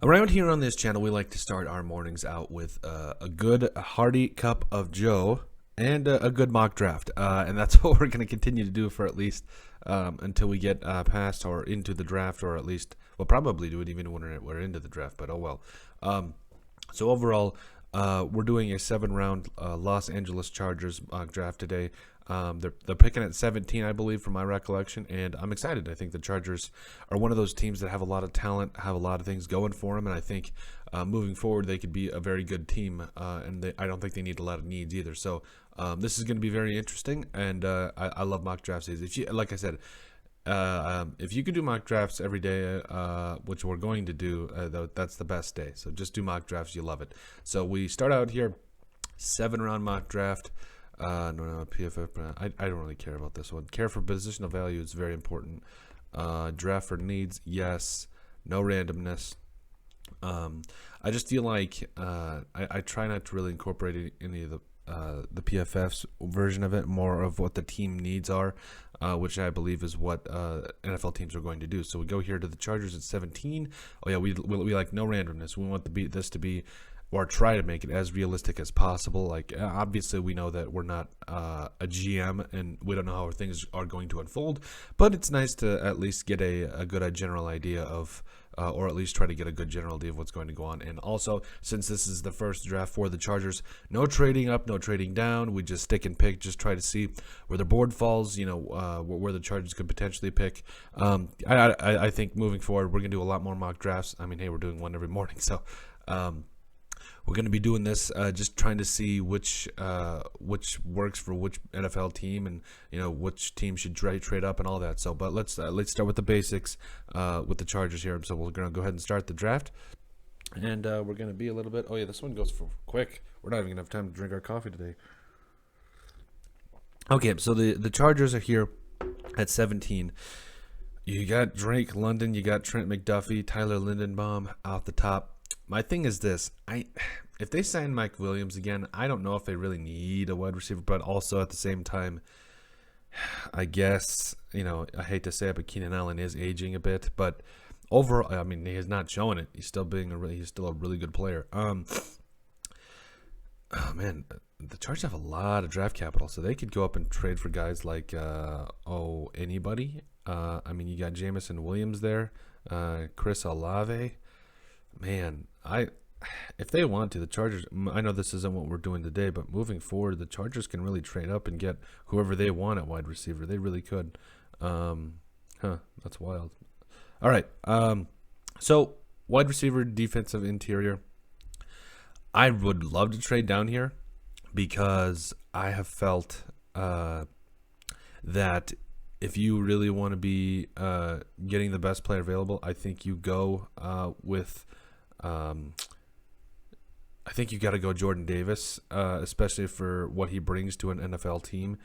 Around here on this channel, we like to start our mornings out with a good hearty cup of Joe and a good mock draft. And that's what we're going to continue to do for at least until we get past or into the draft, or at least we'll probably do it even when we're into the draft, but oh well. So overall, we're doing a 7-round Los Angeles Chargers mock draft today. They're picking at 17, I believe, from my recollection, and I'm excited. I think the Chargers are one of those teams that have a lot of talent, have a lot of things going for them, and I think moving forward they could be a very good team, and I don't think they need a lot of needs either. So this is going to be very interesting, and I love mock drafts. If you, like I said, if you could do mock drafts every day, which we're going to do, that's the best day. So just do mock drafts. You love it. So we start out here, 7-round mock draft. No, PFF. I don't really care about this one. Care for positional value is very important. Draft for needs, yes. No randomness. I just feel like I try not to really incorporate any of the PFF's version of it, more of what the team needs are, which I believe is what NFL teams are going to do. So we go here to the Chargers at 17. Oh yeah, we like no randomness. We want this to be, or try to make it as realistic as possible. Like, obviously we know that we're not a GM and we don't know how things are going to unfold, but it's nice to at least get a good general idea of, or at least try to get a good general idea of what's going to go on. And also, since this is the first draft for the Chargers, no trading up, no trading down. We just stick and pick, just try to see where the board falls, where the Chargers could potentially pick. I think moving forward, we're going to do a lot more mock drafts. I mean, hey, we're doing one every morning, so we're going to be doing this, just trying to see which works for which NFL team, and which team should trade up and all that. So, but let's start with the basics with the Chargers here. So we're going to go ahead and start the draft, and we're going to be a little bit. Oh yeah, this one goes for quick. We're not even going to have time to drink our coffee today. Okay, so the Chargers are here at 17. You got Drake London, you got Trent McDuffie, Tyler Lindenbaum off the top. My thing is this: if they sign Mike Williams again, I don't know if they really need a wide receiver, but also at the same time, I guess, I hate to say it, but Keenan Allen is aging a bit. But overall, I mean, he has not shown it. He's still he's still a really good player. Oh man, the Chargers have a lot of draft capital, so they could go up and trade for guys like anybody. I mean, you got Jameson Williams there, Chris Olave. Man, if they want to, the Chargers, I know this isn't what we're doing today, but moving forward, the Chargers can really trade up and get whoever they want at wide receiver. They really could. That's wild. All right. So wide receiver, defensive interior. I would love to trade down here because I have felt that if you really want to be getting the best player available, I think you go with. I think you got to go Jordan Davis, especially for what he brings to an NFL team.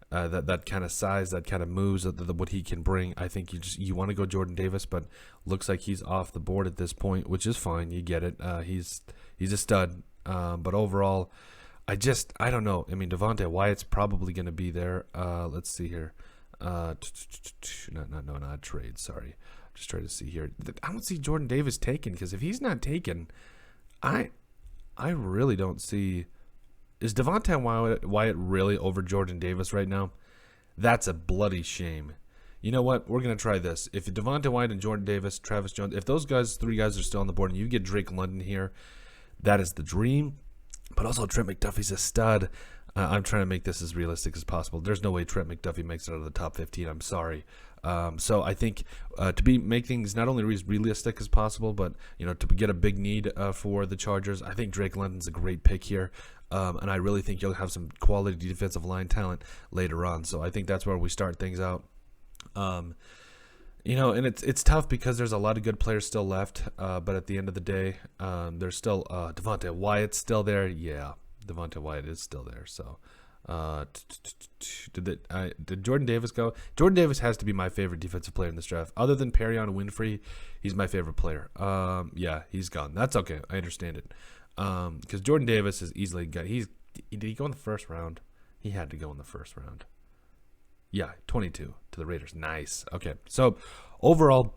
That kind of size, that kind of moves, what he can bring. I think you want to go Jordan Davis, but looks like he's off the board at this point, which is fine. You get it. He's a stud. But overall, I don't know. I mean, Devontae Wyatt's probably going to be there. Let's see here. Not trade. Sorry. Just trying to see here. I don't see Jordan Davis taken, because if he's not taken, I really don't see. Is Devontae Wyatt really over Jordan Davis right now? That's a bloody shame. You know what? We're going to try this. If Devontae Wyatt and Jordan Davis, Travis Jones, if those three guys are still on the board, and you get Drake London here, that is the dream. But also Trent McDuffie's a stud. I'm trying to make this as realistic as possible. There's no way Trent McDuffie makes it out of the top 15. I'm sorry. So I think make things not only as realistic as possible, but to get a big need for the Chargers, I think Drake London's a great pick here, and I really think you'll have some quality defensive line talent later on. So I think that's where we start things out. And it's tough because there's a lot of good players still left, but at the end of the day, there's still Devontae Wyatt's still there. Yeah, Devontae Wyatt is still there. So. Did Jordan Davis go? Jordan Davis has to be my favorite defensive player in this draft. Other than Perion Winfrey, he's my favorite player. Yeah, he's gone. That's okay. I understand it. Because Jordan Davis is easily got. Did he go in the first round? He had to go in the first round. Yeah, 22 to the Raiders. Nice. Okay, so overall,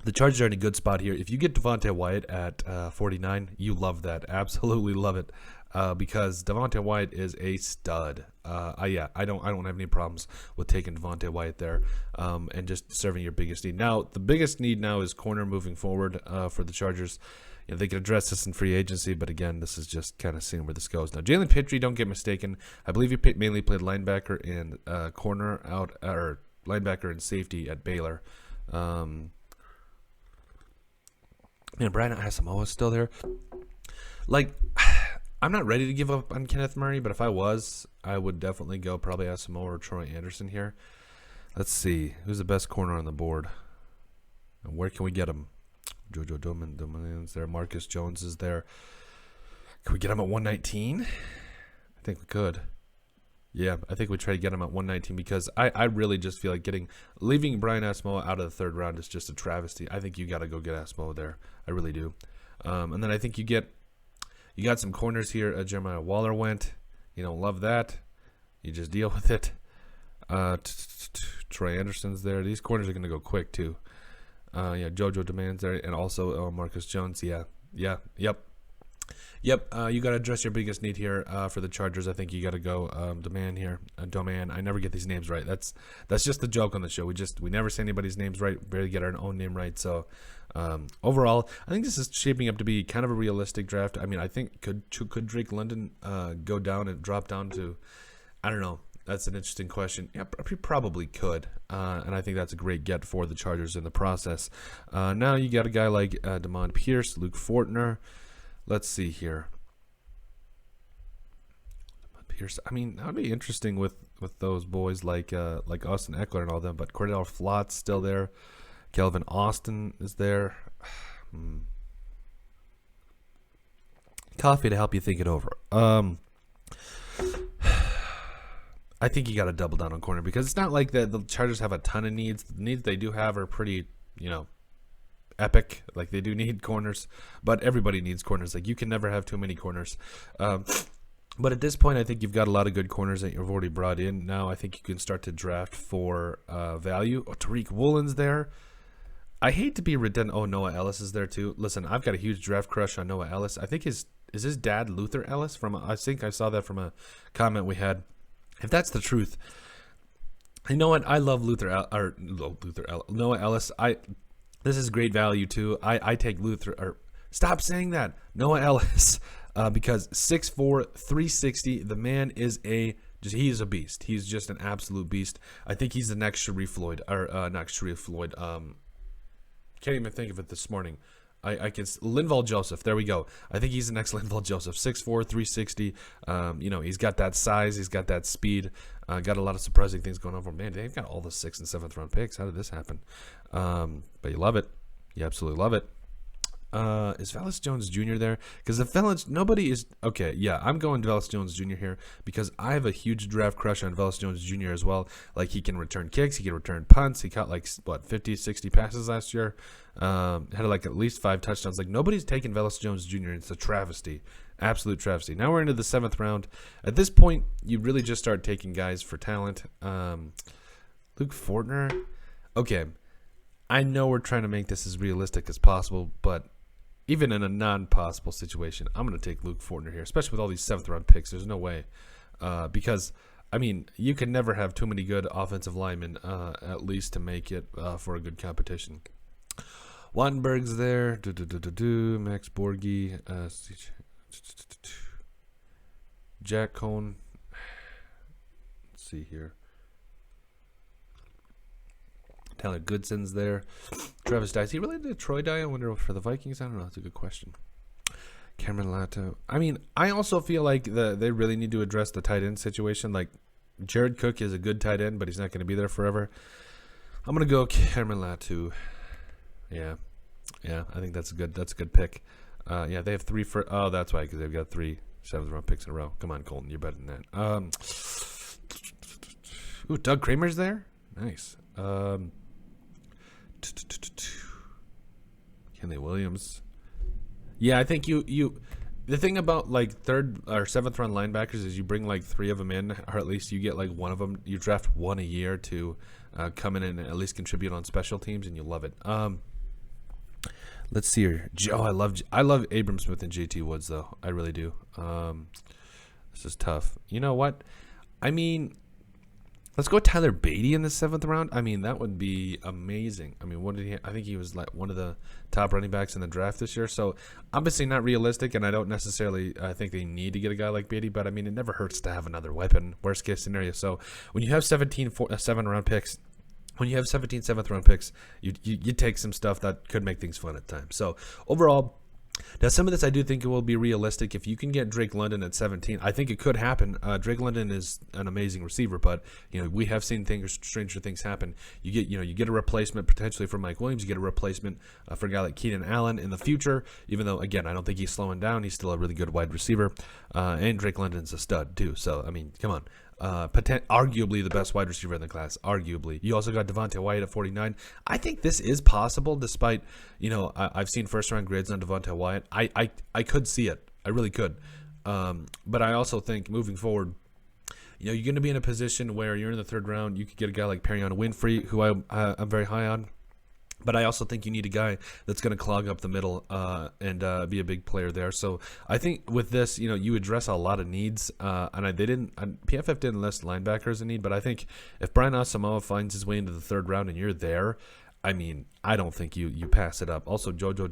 The Chargers are in a good spot here. If you get Devontae Wyatt at 49, you love that. Absolutely love it. Because Devontae Wyatt is a stud. I don't have any problems with taking Devontae Wyatt there, and just serving your biggest need. Now, the biggest need now is corner moving forward for the Chargers. You know, they could address this in free agency, but again, this is just kind of seeing where this goes. Now, Jalen Pitre, don't get mistaken. I believe he mainly played linebacker and corner out, or linebacker and safety at Baylor. Man, Brian Asamoah is still there. Like, I'm not ready to give up on Kenneth Murray, but if I was, I would definitely go probably Asamoah or Troy Anderson here. Let's see. Who's the best corner on the board? And where can we get him? Jojo Doman's there. Marcus Jones is there. Can we get him at 119? I think we could. Yeah, I think we try to get him at 119 because I really just feel like leaving Brian Asamoah out of the third round is just a travesty. I think you got to go get Asamoah there. I really do. And then I think you got some corners here. Jeremiah Waller went. You don't love that. You just deal with it. Troy Anderson's there. These corners are going to go quick too. Jojo Demand's there, and also Marcus Jones. Yep. You got to address your biggest need here for the Chargers. I think you got to go Demand here. Doman. I never get these names right. That's just the joke on the show. We never say anybody's names right. Barely get our own name right. So overall, I think this is shaping up to be kind of a realistic draft. I mean, I think could Drake London go down and drop down to, I don't know. That's an interesting question. Yeah, he probably could, and I think that's a great get for the Chargers in the process. Now you got a guy like Dameon Pierce, Luke Fortner. Let's see here. Pierce. I mean, that would be interesting with those boys like Austin Eckler and all them. But Cordell Flott's still there. Kelvin Austin is there. Coffee to help you think it over. I think you got to double down on corner because it's not like the Chargers have a ton of needs. The needs they do have are pretty, epic. Like they do need corners, but everybody needs corners. Like you can never have too many corners. But at this point, I think you've got a lot of good corners that you've already brought in. Now I think you can start to draft for value. Oh, Tariq Woolen's there. I hate to be redundant. Oh, Noah Ellis is there too. Listen, I've got a huge draft crush on Noah Ellis. I think is his dad Luther Ellis I think I saw that from a comment we had. If that's the truth, you know what? I love Noah Ellis. This is great value too. I take stop saying that. Noah Ellis, because 6'4", 360. The man is he is a beast. He's just an absolute beast. I think he's the next Sharif Floyd, or not Sharif Floyd. Can't even think of it this morning. I can Linval Joseph. There we go. I think he's the next Linval Joseph. 6'4", 360. He's got that size. He's got that speed. Got a lot of surprising things going on for him. Man, they've got all the 6th and 7th round picks. How did this happen? But you love it. You absolutely love it. Is Velus Jones Jr. there? Because nobody is okay. Yeah, I'm going Velus Jones Jr. here because I have a huge draft crush on Velus Jones Jr. as well. Like he can return kicks, he can return punts. He caught 50, 60 passes last year. Had at least 5 touchdowns. Like nobody's taken Velus Jones Jr. It's a travesty, absolute travesty. Now we're into the 7th round. At this point, you really just start taking guys for talent. Luke Fortner. Okay, I know we're trying to make this as realistic as possible, but even in a non-possible situation, I'm going to take Luke Fortner here, especially with all these 7th round picks. There's no way. Because, I mean, you can never have too many good offensive linemen, at least to make it for a good competition. Wattenberg's there. Max Borghi. Jack Cohn. Let's see here. Tyler Goodson's there. Travis Dye. Is he related to Troy Dye? I wonder for the Vikings. I don't know. That's a good question. Cameron Lato. I mean, I also feel like they really need to address the tight end situation. Like, Jared Cook is a good tight end, but he's not going to be there forever. I'm going to go Cameron Lato. Yeah. I think that's a good pick. They have 3 for. Oh, that's why, because they've got 3 7th round picks in a row. Come on, Colton, you're better than that. Doug Kramer's there. Nice. Kenley Williams. Yeah, I think you the thing about 3rd or 7th round linebackers is you bring 3 of them in, or at least you get one of them. You draft one a year to come in and at least contribute on special teams, and you love it. Let's see here. I love Abram Smith and JT Woods though. I really do. This is tough. You know what? I mean, let's go Tyler Beatty in the 7th round. I mean, that would be amazing. I mean, what did he? I think he was like one of the top running backs in the draft this year. So obviously not realistic, and I don't necessarily think they need to get a guy like Beatty. But I mean, it never hurts to have another weapon. Worst case scenario. So when you have 7th-round picks. When you have 17 7th-round picks, you take some stuff that could make things fun at times. So overall, now some of this I do think it will be realistic. If you can get Drake London at 17, I think it could happen. Drake London is an amazing receiver, but we have seen stranger things happen. You get a replacement potentially for Mike Williams. You get a replacement for a guy like Keenan Allen in the future. Even though again, I don't think he's slowing down. He's still a really good wide receiver, and Drake London's a stud too. So I mean, come on. Arguably the best wide receiver in the class. Arguably, you also got Devontae Wyatt at 49. I think this is possible, despite I've seen first-round grades on Devontae Wyatt. I could see it. I really could. But I also think moving forward, you're going to be in a position where you're in the 3rd round. You could get a guy like Perion Winfrey, who I'm very high on. But I also think you need a guy that's going to clog up the middle and be a big player there. So I think with this, you address a lot of needs. PFF didn't list linebackers in need, but I think if Brian Asamoah finds his way into the 3rd round and you're there, I mean, I don't think you pass it up. Also, Jojo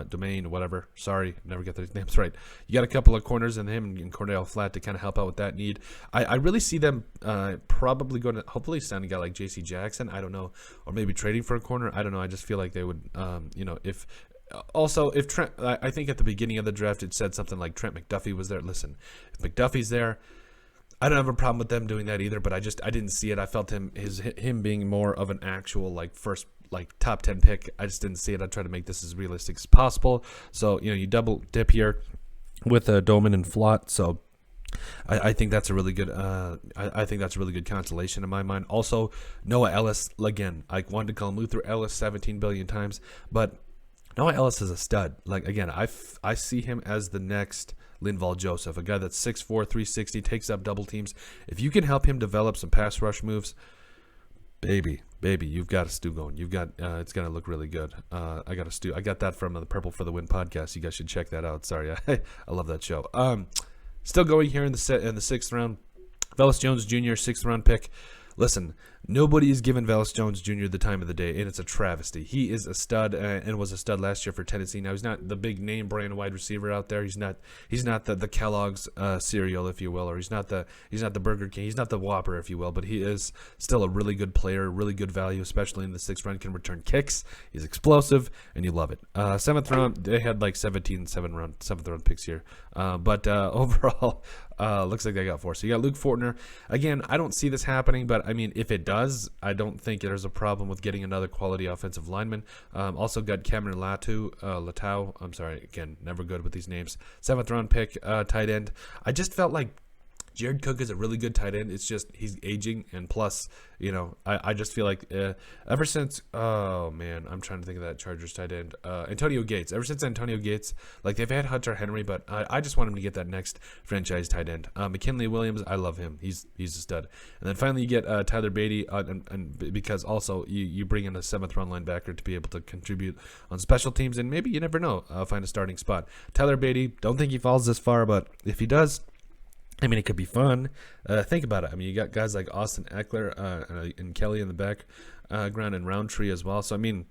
Domain, whatever. Sorry, never get those names right. You got a couple of corners in him and Cordell Flat to kind of help out with that need. I really see them probably going to hopefully sign a guy like J.C. Jackson. I don't know, or maybe trading for a corner. I don't know. I just feel like they would, if. Also, if Trent, I think at the beginning of the draft it said something like Trent McDuffie was there. Listen, if McDuffie's there, I don't have a problem with them doing that either, but I didn't see it. I felt him being more of an actual first top 10 pick. I just didn't see it. I try to make this as realistic as possible. So you double dip here with Doman and Flott. So I think that's a really good. I think that's a really good consolation in my mind. Also, Noah Ellis again. I wanted to call him Luther Ellis 17 billion times, but Noah Ellis is a stud. Again, I see him as the next Linval Joseph, a guy that's 6'4", 360, takes up double teams. If you can help him develop some pass rush moves, baby, you've got a stew going. You've got it's gonna look really good. I got a stew. I got that from the Purple for the Win podcast. You guys should check that out. Sorry, I love that show. Still going here in the 6th round. Velus Jones Jr., 6th round pick. Listen, nobody is giving Velus Jones Jr. the time of the day, and it's a travesty. He is a stud and was a stud last year for Tennessee. Now, he's not the big name brand wide receiver out there. He's not the Kellogg's cereal, if you will, or he's not the Burger King. He's not the Whopper, if you will, but he is still a really good player, really good value, especially in the 6th round. Can return kicks. He's explosive, and you love it. 7th round, they had 17 7th round picks here. But overall, looks like they got 4. So you got Luke Fortner. Again, I don't see this happening, but I mean, if it does, I don't think there's a problem with getting another quality offensive lineman. Also got Cameron Latau. I'm sorry, again, never good with these names. 7th round pick, tight end. I just felt like Jared Cook is a really good tight end. It's just he's aging, and plus, I just feel like ever since, oh man, I'm trying to think of that Chargers tight end, Antonio Gates. Ever since Antonio Gates, they've had Hunter Henry, but I just want him to get that next franchise tight end. McKinley Williams, I love him. He's a stud. And then finally you get Tyler Beatty, and because also you bring in a 7th round linebacker to be able to contribute on special teams, and maybe you never know, find a starting spot. Tyler Beatty, don't think he falls this far, but if he does, I mean, it could be fun. Think about it. I mean, you got guys like Austin Eckler and Kelly in the background and Roundtree as well. So, I mean,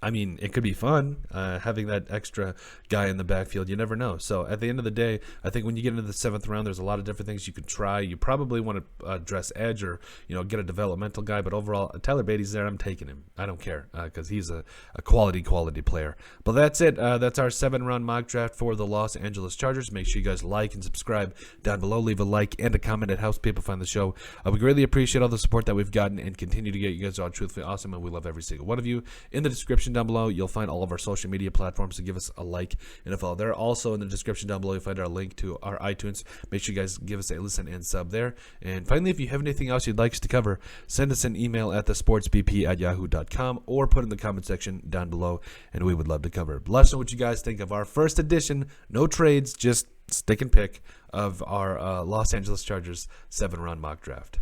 it could be fun having that extra guy in the backfield. You never know. So at the end of the day, I think when you get into the 7th round, there's a lot of different things you could try. You probably want to address edge or get a developmental guy. But overall, Tyler Beatty's there. I'm taking him. I don't care because he's a quality player. But that's it. That's our 7-round mock draft for the Los Angeles Chargers. Make sure you guys like and subscribe down below. Leave a like and a comment. It helps people find the show. We greatly appreciate all the support that we've gotten and continue to get. You guys are all truthfully awesome, and we love every single one of you. In the description down below, you'll find all of our social media platforms, so give us a like and a follow. They're also in the description down below. You'll find our link to our iTunes. Make sure you guys give us a listen and sub there. And finally, if you have anything else you'd like us to cover, send us an email at thesportsbp@yahoo.com or put in the comment section down below, and we would love to cover it. Let us know what you guys think of our first edition, no trades, just stick and pick of our Los Angeles Chargers 7-round mock draft.